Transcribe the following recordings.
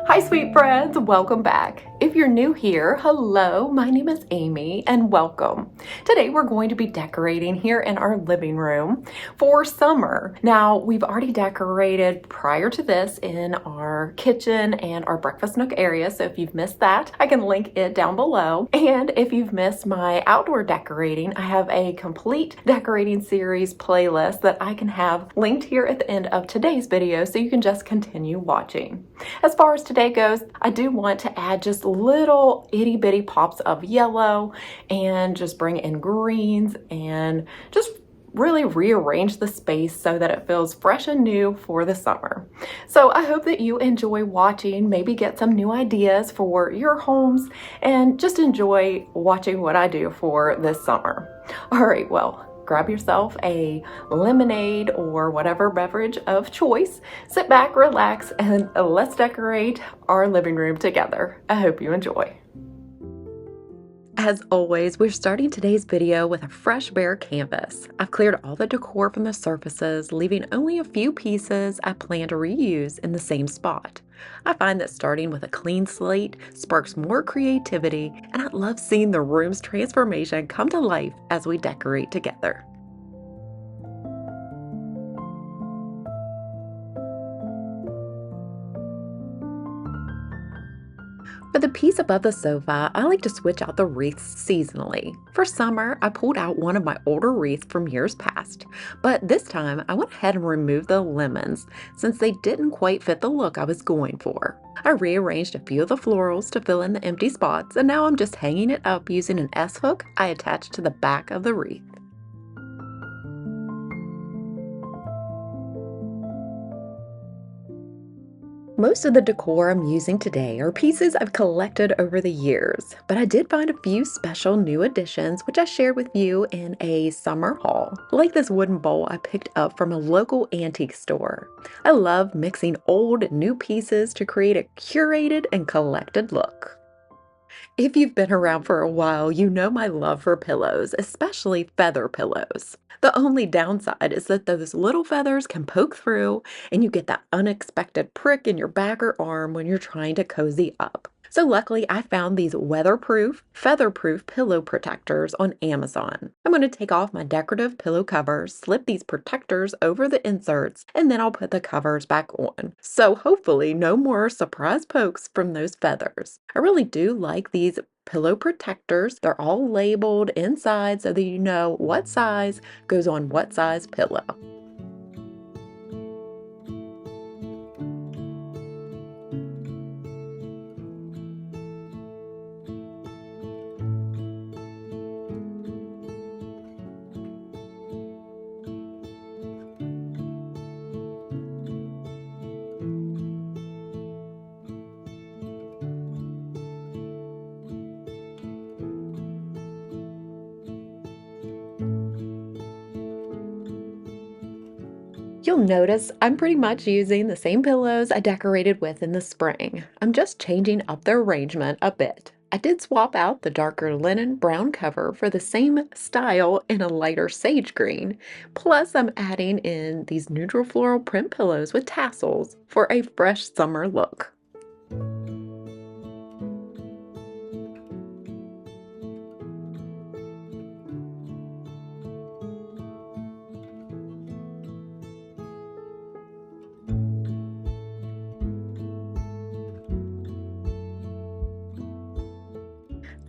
Hi, sweet friends, welcome back. If you're new here, hello, my name is Amy and welcome. Today we're going to be decorating here in our living room for summer. Now, we've already decorated prior to this in our kitchen and our breakfast nook area, so if you've missed that, I can link it down below. And if you've missed my outdoor decorating, I have a complete decorating series playlist that I can have linked here at the end of today's video so you can just continue watching. As far as today goes, I do want to add just little itty bitty pops of yellow and just bring in greens and just really rearrange the space so that it feels fresh and new for the summer. So I hope that you enjoy watching, maybe get some new ideas for your homes, and just enjoy watching what I do for this summer. All right, well, grab yourself a lemonade or whatever beverage of choice, sit back, relax, and let's decorate our living room together. I hope you enjoy. As always, we're starting today's video with a fresh bare canvas. I've cleared all the decor from the surfaces, leaving only a few pieces I plan to reuse in the same spot. I find that starting with a clean slate sparks more creativity, and I love seeing the room's transformation come to life as we decorate together. For the piece above the sofa, I like to switch out the wreaths seasonally. For summer, I pulled out one of my older wreaths from years past, but this time I went ahead and removed the lemons since they didn't quite fit the look I was going for. I rearranged a few of the florals to fill in the empty spots, and now I'm just hanging it up using an S-hook I attached to the back of the wreath. Most of the decor I'm using today are pieces I've collected over the years, but I did find a few special new additions which I shared with you in a summer haul, like this wooden bowl I picked up from a local antique store. I love mixing old and new pieces to create a curated and collected look. If you've been around for a while, you know my love for pillows, especially feather pillows. The only downside is that those little feathers can poke through and you get that unexpected prick in your back or arm when you're trying to cozy up. So luckily, I found these weatherproof, featherproof pillow protectors on Amazon. I'm going to take off my decorative pillow covers, slip these protectors over the inserts, and then I'll put the covers back on. So hopefully no more surprise pokes from those feathers. I really do like these pillow protectors. They're all labeled inside so that you know what size goes on what size pillow. You'll notice I'm pretty much using the same pillows I decorated with in the spring. I'm just changing up the arrangement a bit. I did swap out the darker linen brown cover for the same style in a lighter sage green. Plus, I'm adding in these neutral floral print pillows with tassels for a fresh summer look.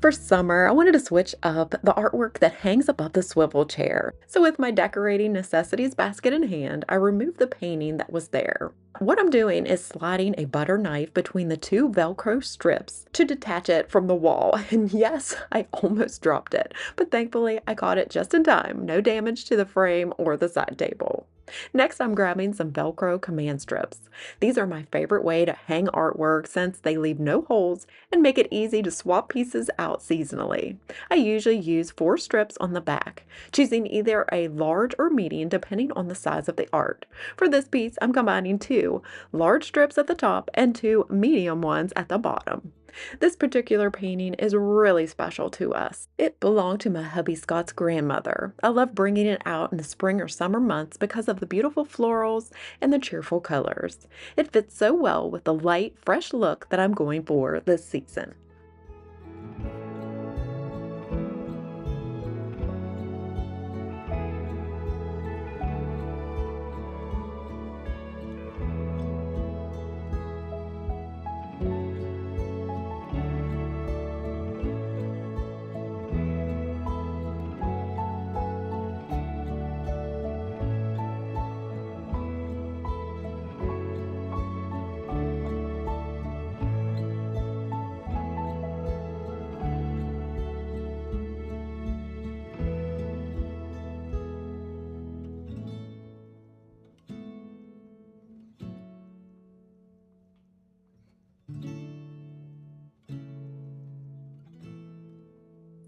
For summer, I wanted to switch up the artwork that hangs above the swivel chair. So with my decorating necessities basket in hand, I removed the painting that was there. What I'm doing is sliding a butter knife between the two Velcro strips to detach it from the wall. And yes, I almost dropped it, but thankfully I caught it just in time. No damage to the frame or the side table. Next, I'm grabbing some Velcro command strips. These are my favorite way to hang artwork since they leave no holes and make it easy to swap pieces out seasonally. I usually use 4 strips on the back, choosing either a large or medium depending on the size of the art. For this piece, I'm combining 2 large strips at the top and 2 medium ones at the bottom. This particular painting is really special to us. It belonged to my hubby Scott's grandmother. I love bringing it out in the spring or summer months because of the beautiful florals and the cheerful colors. It fits so well with the light, fresh look that I'm going for this season.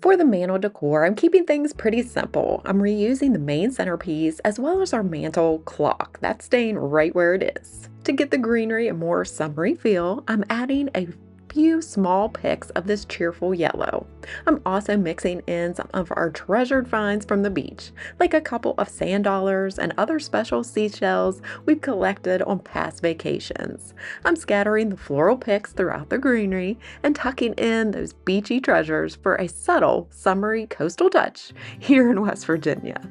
For the mantel decor, I'm keeping things pretty simple. I'm reusing the main centerpiece as well as our mantel clock. That's staying right where it is. To get the greenery a more summery feel, I'm adding a few small picks of this cheerful yellow. I'm also mixing in some of our treasured finds from the beach, like a couple of sand dollars and other special seashells we've collected on past vacations. I'm scattering the floral picks throughout the greenery and tucking in those beachy treasures for a subtle, summery coastal touch here in West Virginia.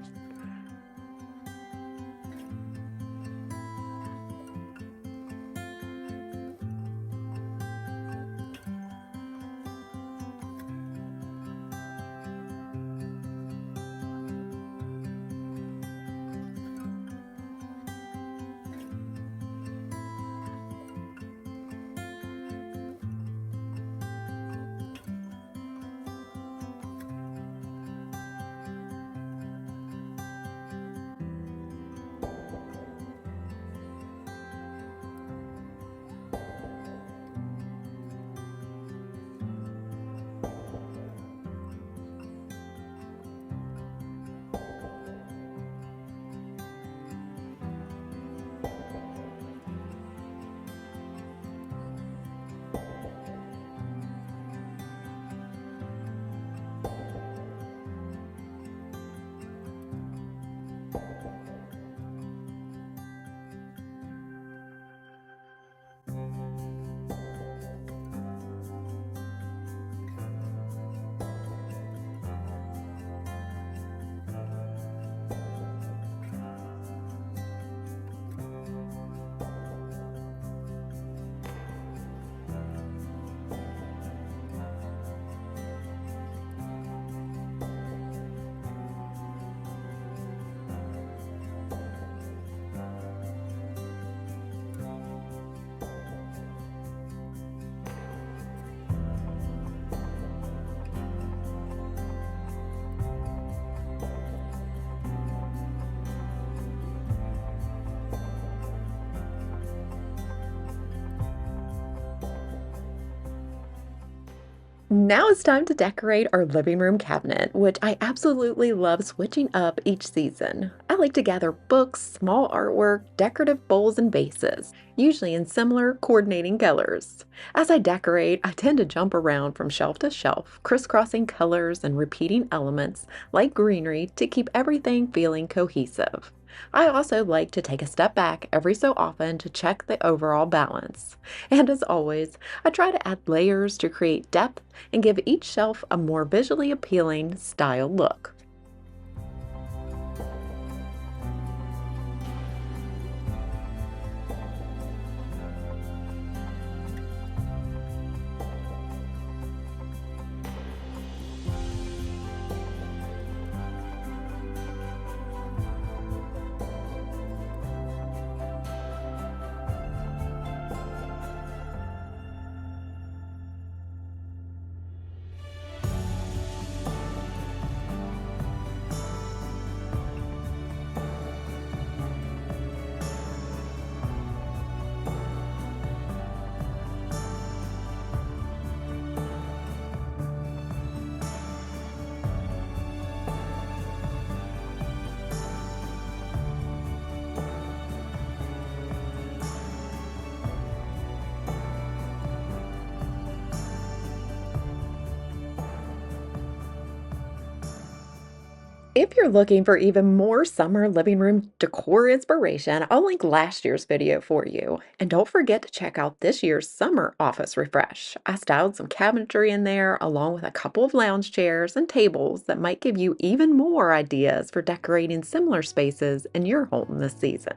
Now it's time to decorate our living room cabinet, which I absolutely love switching up each season. I like to gather books, small artwork, decorative bowls, and vases, usually in similar coordinating colors. As I decorate, I tend to jump around from shelf to shelf, crisscrossing colors and repeating elements like greenery to keep everything feeling cohesive. I also like to take a step back every so often to check the overall balance. And as always, I try to add layers to create depth and give each shelf a more visually appealing style look. If you're looking for even more summer living room decor inspiration, I'll link last year's video for you. And don't forget to check out this year's summer office refresh. I styled some cabinetry in there, along with a couple of lounge chairs and tables that might give you even more ideas for decorating similar spaces in your home this season.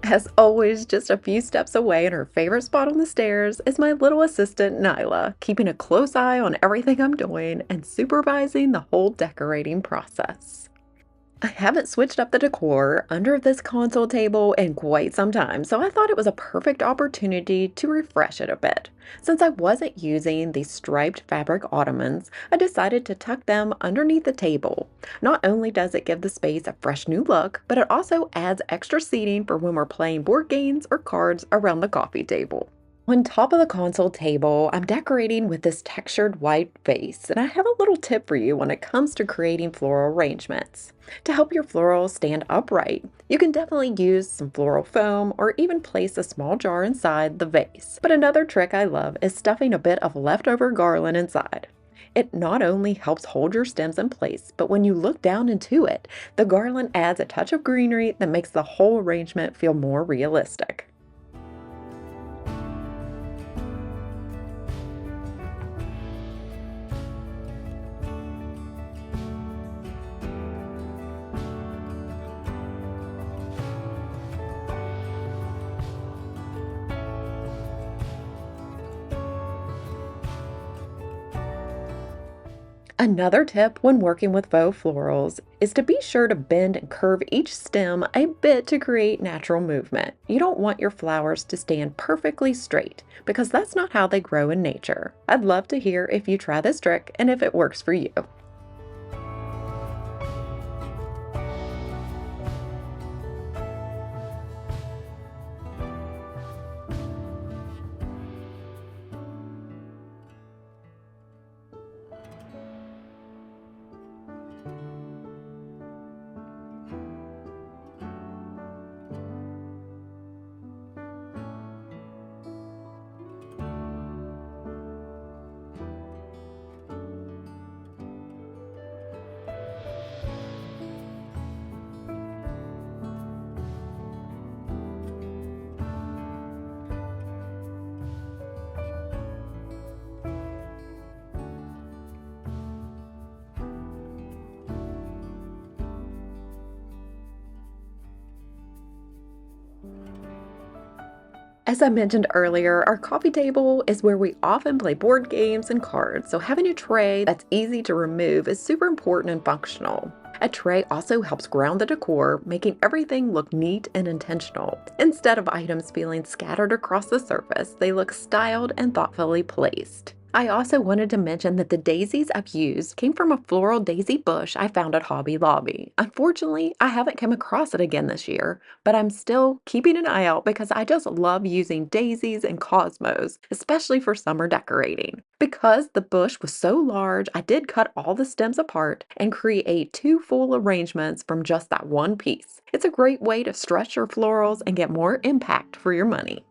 As always, just a few steps away in her favorite spot on the stairs is my little assistant, Nyla, keeping a close eye on everything I'm doing and supervising the whole decorating process. I haven't switched up the decor under this console table in quite some time, so I thought it was a perfect opportunity to refresh it a bit. Since I wasn't using these striped fabric ottomans, I decided to tuck them underneath the table. Not only does it give the space a fresh new look, but it also adds extra seating for when we're playing board games or cards around the coffee table. On top of the console table, I'm decorating with this textured white vase, and I have a little tip for you when it comes to creating floral arrangements. To help your florals stand upright, you can definitely use some floral foam or even place a small jar inside the vase. But another trick I love is stuffing a bit of leftover garland inside. It not only helps hold your stems in place, but when you look down into it, the garland adds a touch of greenery that makes the whole arrangement feel more realistic. Another tip when working with faux florals is to be sure to bend and curve each stem a bit to create natural movement. You don't want your flowers to stand perfectly straight because that's not how they grow in nature. I'd love to hear if you try this trick and if it works for you. As I mentioned earlier, our coffee table is where we often play board games and cards, so having a tray that's easy to remove is super important and functional. A tray also helps ground the decor, making everything look neat and intentional. Instead of items feeling scattered across the surface, they look styled and thoughtfully placed. I also wanted to mention that the daisies I've used came from a floral daisy bush I found at Hobby Lobby. Unfortunately, I haven't come across it again this year, but I'm still keeping an eye out because I just love using daisies and cosmos, especially for summer decorating. Because the bush was so large, I did cut all the stems apart and create two full arrangements from just that one piece. It's a great way to stretch your florals and get more impact for your money.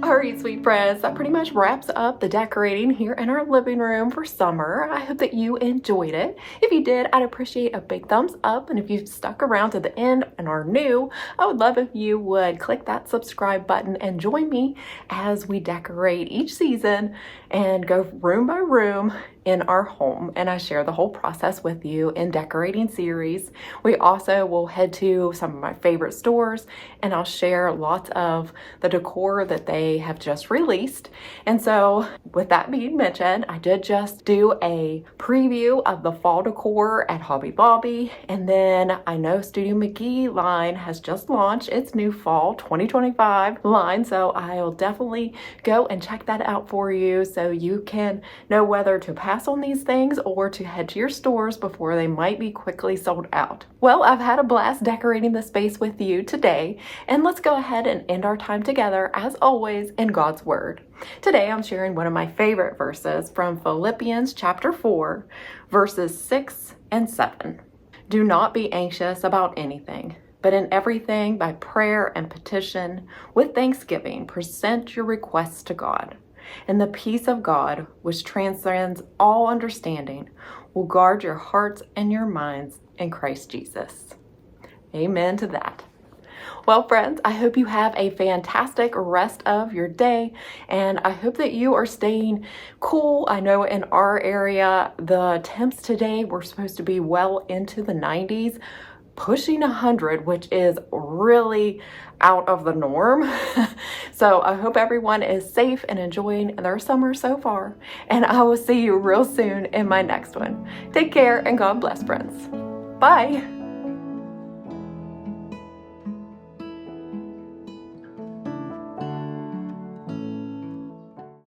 Alright, sweet friends, that pretty much wraps up the decorating here in our living room for summer. I hope that you enjoyed it. If you did, I'd appreciate a big thumbs up, and if you've stuck around to the end and are new, I would love if you would click that subscribe button and join me as we decorate each season and go room by room in our home, and I share the whole process with you in decorating series. We also will head to some of my favorite stores, and I'll share lots of the decor that they have just released. And so with that being mentioned, I did just do a preview of the fall decor at Hobby Lobby, and then I know Studio McGee line has just launched its new fall 2025 line, so I'll definitely go and check that out for you so you can know whether to pass on these things or to head to your stores before they might be quickly sold out. Well, I've had a blast decorating the space with you today, and let's go ahead and end our time together as always in God's Word. Today I'm sharing one of my favorite verses from Philippians chapter 4, verses 6 and 7. Do not be anxious about anything, but in everything by prayer and petition with thanksgiving present your requests to God. And the peace of God, which transcends all understanding, will guard your hearts and your minds in Christ Jesus. Amen to that. Well, friends, I hope you have a fantastic rest of your day, and I hope that you are staying cool. I know in our area, the temps today were supposed to be well into the 90s, pushing 100, which is really out of the norm. So I hope everyone is safe and enjoying their summer so far, and I will see you real soon in my next one. Take care and God bless, friends. Bye.